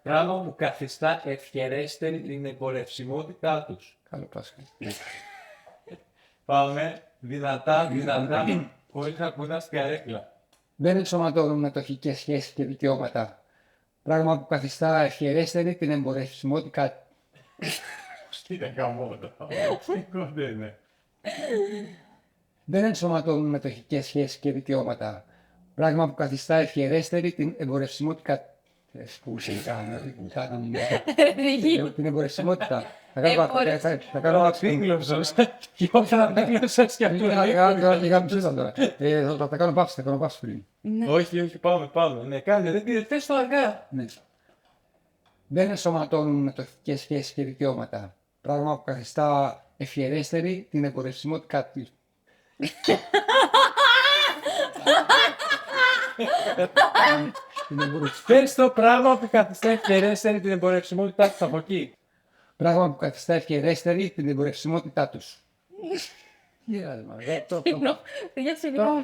Πράγμα που καθιστά ευχερέστερη την εμπορευσιμότητά τους. Καλό Πάσχα. Πάμε δυνατά, χωρίς να κουράσει καρέκλα. Δεν ενσωματώνουν μετοχικές σχέσεις και δικαιώματα. Πράγμα που καθιστά ευχερέστερη την εμπορευσιμότητά. Τι είναι γαμότο. Δεν είναι. Δεν ενσωματώνουν μετοχικές σχέσεις και δικαιώματα. Πράγμα που καθιστά ευχερέστερη την εμπορευσιμότητα. Πού σε κάνουν την εμπορευσιμότητα. Θα κάνω Απίγλωσσος. Και όχι να απίγλωσσος και αυτό. Θα κάνω παύση πριν. Όχι, πάμε. Ναι, κάνε, δεν πήρε, θες το αργά. Ναι. Δεν ενσωματώνουν μετοχικές σχέσεις και δικαιώματα. Πράγμα που καθιστά ευχερέστερη την εμπορευσιμότητά της. Πες το πράγμα που καθιστά ευχερέστερη την εμπορευσιμότητά τους από εκεί. Πράγμα που καθιστά ευχερέστερη την εμπορευσιμότητά τους. Συγγνώμη, παιδιά, συγγνώμη.